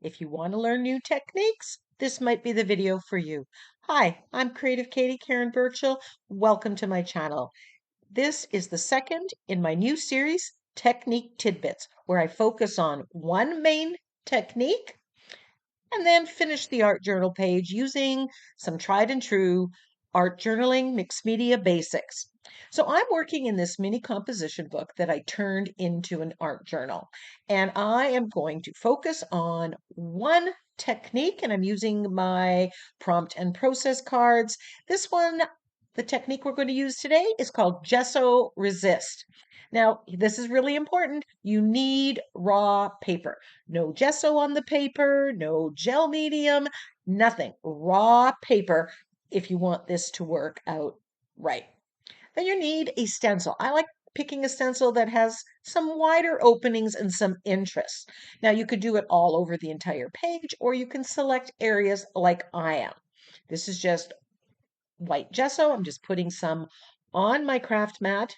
If you want to learn new techniques, this might be the video for you. Hi, I'm Creative Katie Karen Burchill. Welcome to my channel. This is the second in my new series, Technique Tidbits, where I focus on one main technique and then finish the art journal page using some tried and true art journaling mixed media basics. So I'm working in this mini composition book that I turned into an art journal, and I am going to focus on one technique, and I'm using my prompt and process cards. This one, the technique we're going to use today is called Gesso Resist. Now, this is really important. You need raw paper. No gesso on the paper, no gel medium, nothing. Raw paper if you want this to work out right. Then you need a stencil. I like picking a stencil that has some wider openings and some interest. Now, you could do it all over the entire page, or you can select areas like I am. This is just white gesso. I'm just putting some on my craft mat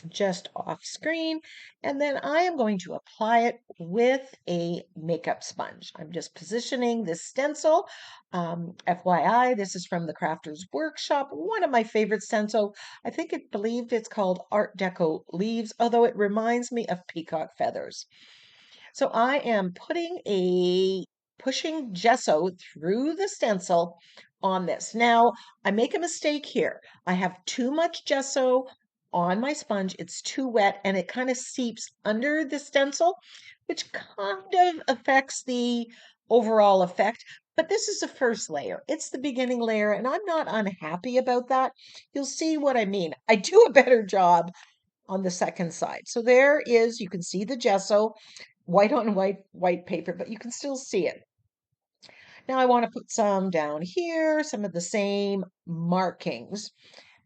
just off screen, and then I am going to apply it with a makeup sponge. I'm just positioning this stencil. FYI, this is from the Crafter's Workshop, one of my favorite stencil. I believe it's called Art Deco Leaves, although it reminds me of peacock feathers. So I am pushing gesso through the stencil on this. Now, I make a mistake here. I have too much gesso on my sponge. It's too wet and it kind of seeps under the stencil, which kind of affects the overall effect. But this is the first layer. It's the beginning layer, and I'm not unhappy about that. You'll see what I mean. I do a better job on the second side. So there is, you can see the gesso, white on white paper, but you can still see it. Now I want to put some down here, some of the same markings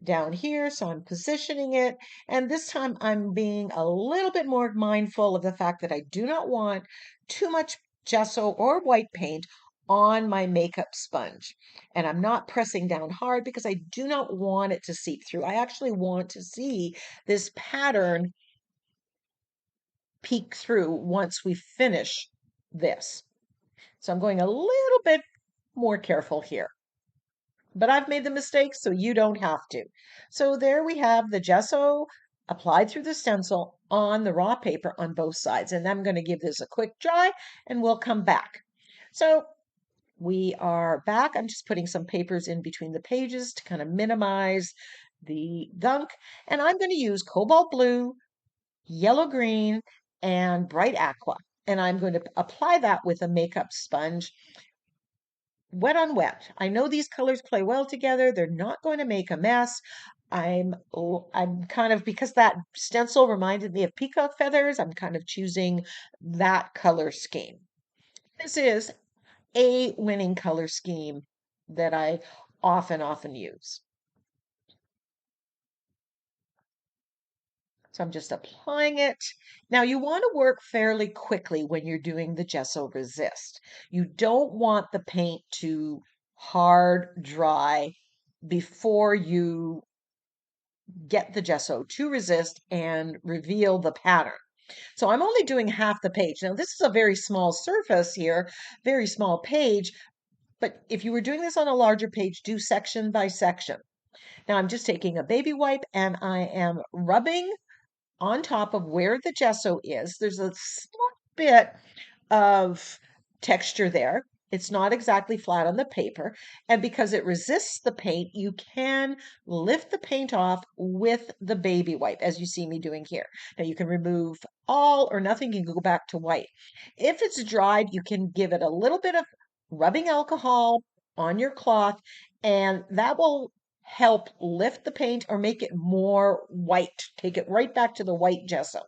down here. So I'm positioning it. And this time I'm being a little bit more mindful of the fact that I do not want too much gesso or white paint on my makeup sponge. And I'm not pressing down hard because I do not want it to seep through. I actually want to see this pattern peek through once we finish this. So I'm going a little bit more careful here. But I've made the mistake, so you don't have to. So there we have the gesso applied through the stencil on the raw paper on both sides. And I'm going to give this a quick dry and we'll come back. So we are back. I'm just putting some papers in between the pages to kind of minimize the gunk. And I'm going to use cobalt blue, yellow green, and bright aqua. And I'm going to apply that with a makeup sponge, wet on wet. I know these colors play well together. They're not going to make a mess. I'm kind of, because that stencil reminded me of peacock feathers, I'm kind of choosing that color scheme. This is a winning color scheme that I often use. So I'm just applying it. Now you want to work fairly quickly when you're doing the gesso resist. You don't want the paint to hard dry before you get the gesso to resist and reveal the pattern. So I'm only doing half the page. Now this is a very small surface here, very small page, but if you were doing this on a larger page, do section by section. Now I'm just taking a baby wipe and I am rubbing on top of where the gesso is. There's a slight bit of texture there. It's not exactly flat on the paper. And because it resists the paint, you can lift the paint off with the baby wipe, as you see me doing here. Now you can remove all or nothing. You can go back to white. If it's dried, you can give it a little bit of rubbing alcohol on your cloth, and that will help lift the paint or make it more white. Take it right back to the white gesso.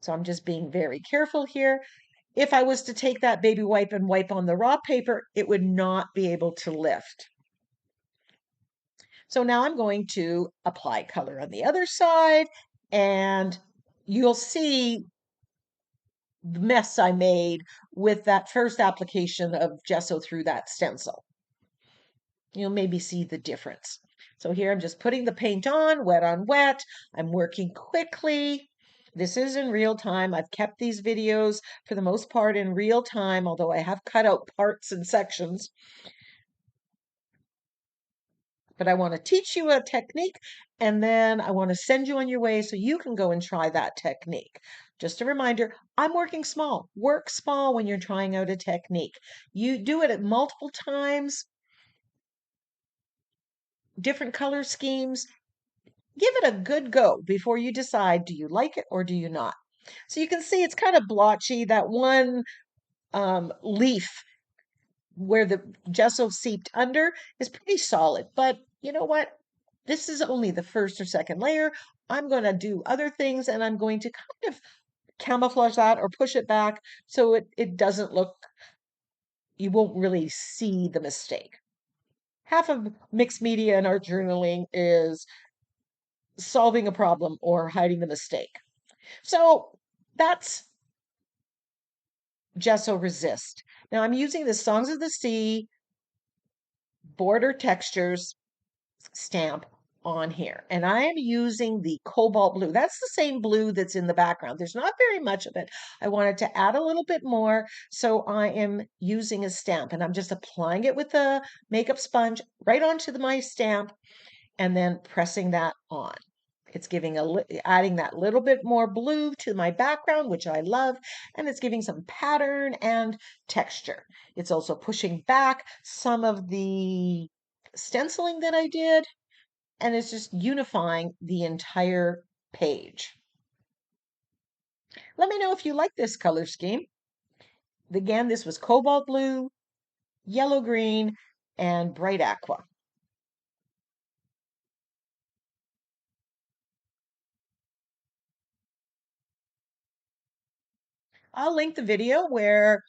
So I'm just being very careful here. If I was to take that baby wipe and wipe on the raw paper, it would not be able to lift. So now I'm going to apply color on the other side, and you'll see the mess I made with that first application of gesso through that stencil. You'll maybe see the difference. So here I'm just putting the paint on wet. I'm working quickly. This is in real time. I've kept these videos for the most part in real time, although I have cut out parts and sections. But I want to teach you a technique, and then I want to send you on your way so you can go and try that technique. Just a reminder, I'm working small. Work small when you're trying out a technique. You do it at multiple times, different color schemes. Give it a good go before you decide, do you like it or do you not? So you can see it's kind of blotchy. That one leaf where the gesso seeped under is pretty solid. But you know what? This is only the first or second layer. I'm going to do other things and I'm going to kind of camouflage that or push it back so it doesn't look, you won't really see the mistake. Half of mixed media and art journaling is solving a problem or hiding the mistake. So that's Gesso Resist. Now I'm using the Songs of the Sea border textures stamp on here. And I am using the cobalt blue. That's the same blue that's in the background. There's not very much of it. I wanted to add a little bit more, so I am using a stamp and I'm just applying it with the makeup sponge right onto my stamp and then pressing that on. It's giving adding that little bit more blue to my background, which I love, and it's giving some pattern and texture. It's also pushing back some of the stenciling that I did, and it's just unifying the entire page. Let me know if you like this color scheme. Again, this was cobalt blue, yellow green, and bright aqua. I'll link the video where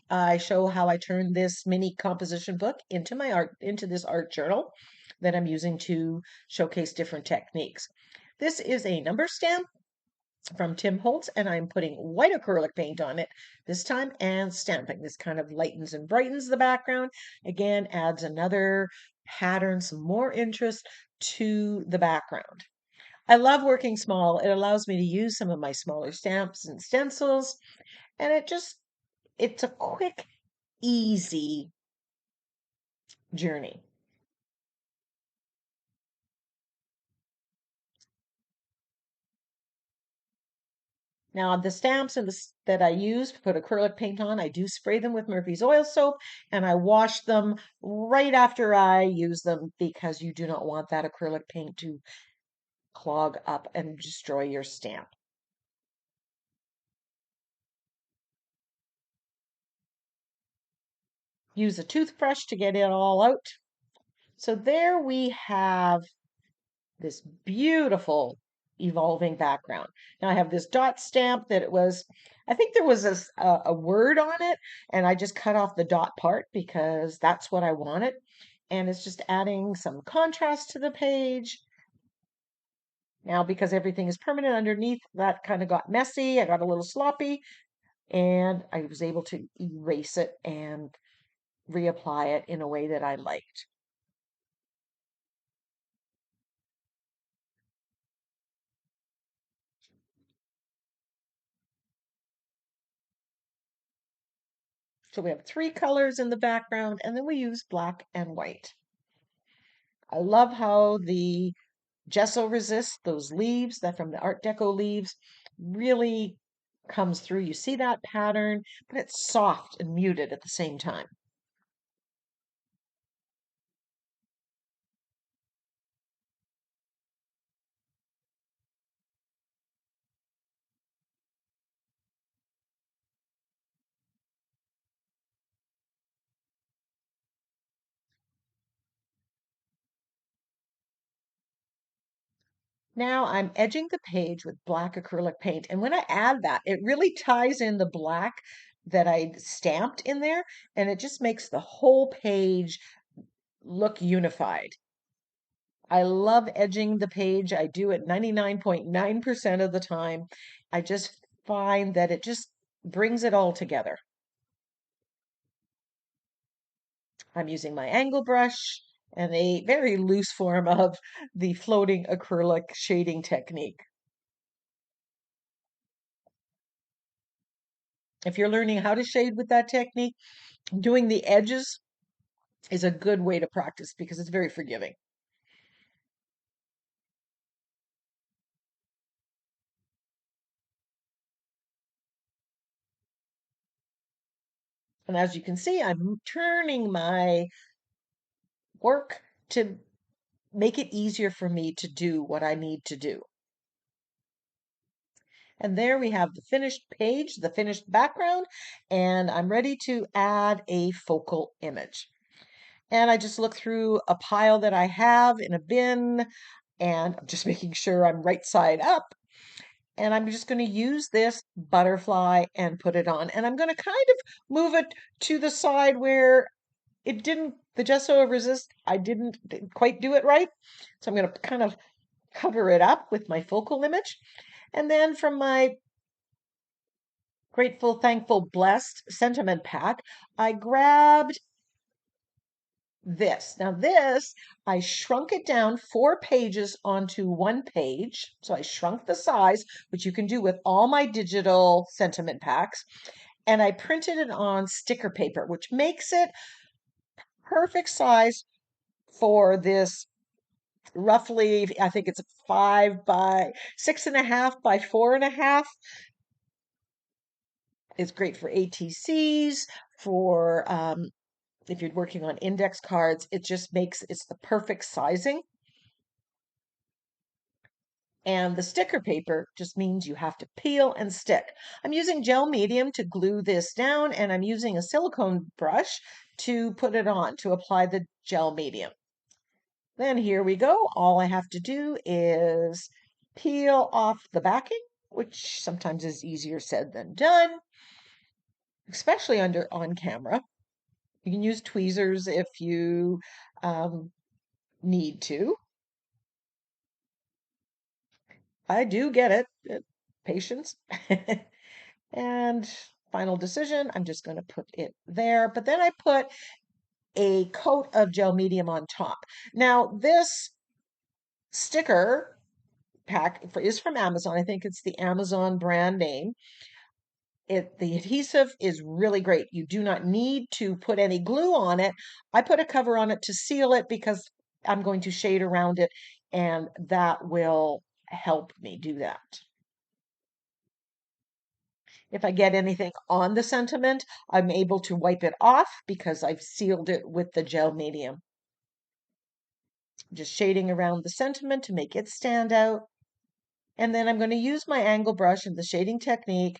I show how I turned this mini composition book into this art journal that I'm using to showcase different techniques. This is a number stamp from Tim Holtz, and I'm putting white acrylic paint on it this time and stamping. This kind of lightens and brightens the background. Again, adds another pattern, some more interest to the background. I love working small. It allows me to use some of my smaller stamps and stencils, and it's a quick, easy journey. Now, the stamps that I use to put acrylic paint on, I do spray them with Murphy's oil soap and I wash them right after I use them because you do not want that acrylic paint to clog up and destroy your stamp. Use a toothbrush to get it all out. So there we have this beautiful evolving background. Now I have this dot stamp that I think there was a word on it, and I just cut off the dot part because that's what I wanted. And it's just adding some contrast to the page. Now, because everything is permanent underneath, that kind of got messy. I got a little sloppy, and I was able to erase it and reapply it in a way that I liked. So we have three colors in the background, and then we use black and white. I love how the gesso resist, those leaves that from the Art Deco leaves, really comes through. You see that pattern, but it's soft and muted at the same time. Now I'm edging the page with black acrylic paint. And when I add that, it really ties in the black that I stamped in there, and it just makes the whole page look unified. I love edging the page. I do it 99.9% of the time. I just find that it just brings it all together. I'm using my angle brush and a very loose form of the floating acrylic shading technique. If you're learning how to shade with that technique, doing the edges is a good way to practice because it's very forgiving. And as you can see, I'm turning my work to make it easier for me to do what I need to do. And there we have the finished page, the finished background, and I'm ready to add a focal image. And I just look through a pile that I have in a bin, and I'm just making sure I'm right side up. And I'm just going to use this butterfly and put it on. And I'm going to kind of move it to the side where it didn't, the Gesso resist, I didn't quite do it right. So I'm going to kind of cover it up with my focal image. And then from my Grateful, Thankful, Blessed sentiment pack, I grabbed this. Now this, I shrunk it down 4 pages onto 1 page. So I shrunk the size, which you can do with all my digital sentiment packs. And I printed it on sticker paper, which makes it perfect size for this roughly, I think it's 5 by 6.5 by 4.5. It's great for ATCs, for if you're working on index cards. It just makes it's the perfect sizing. And the sticker paper just means you have to peel and stick. I'm using gel medium to glue this down, and I'm using a silicone brush to put it on, to apply the gel medium. Then here we go. All I have to do is peel off the backing, which sometimes is easier said than done, especially on camera. You can use tweezers if you need to. I do get it. Patience. And final decision, I'm just going to put it there. But then I put a coat of gel medium on top. Now, this sticker pack is from Amazon. I think it's the Amazon brand name. The adhesive is really great. You do not need to put any glue on it. I put a cover on it to seal it because I'm going to shade around it, and that will help me do that. If I get anything on the sentiment, I'm able to wipe it off because I've sealed it with the gel medium. Just shading around the sentiment to make it stand out. And then I'm going to use my angle brush and the shading technique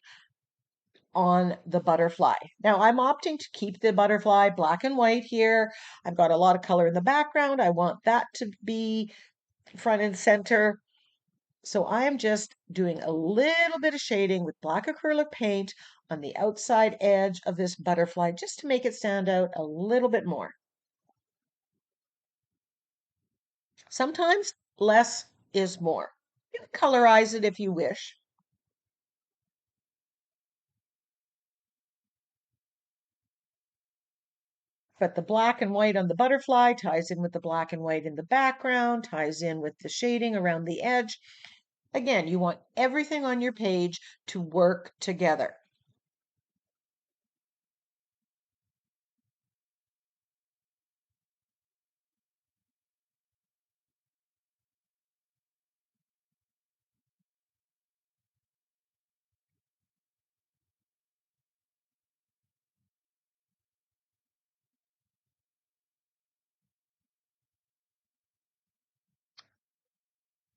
on the butterfly. Now I'm opting to keep the butterfly black and white here. I've got a lot of color in the background. I want that to be front and center. So I am just doing a little bit of shading with black acrylic paint on the outside edge of this butterfly just to make it stand out a little bit more. Sometimes less is more. You can colorize it if you wish. But the black and white on the butterfly ties in with the black and white in the background, ties in with the shading around the edge. Again, you want everything on your page to work together.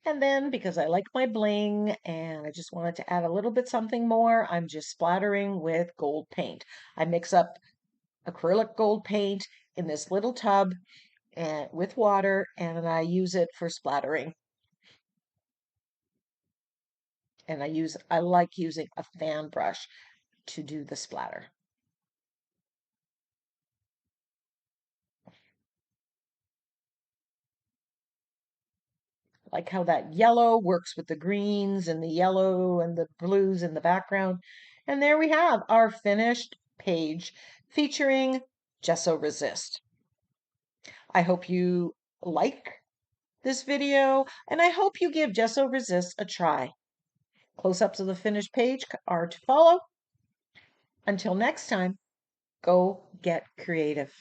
And then because I like my bling and I just wanted to add a little bit something more, I'm just splattering with gold paint. I mix up acrylic gold paint in this little tub and with water, and I use it for splattering. And I like using a fan brush to do the splatter. Like how that yellow works with the greens and the yellow and the blues in the background. And there we have our finished page featuring Gesso Resist. I hope you like this video, and I hope you give Gesso Resist a try. Close-ups of the finished page are to follow. Until next time, go get creative.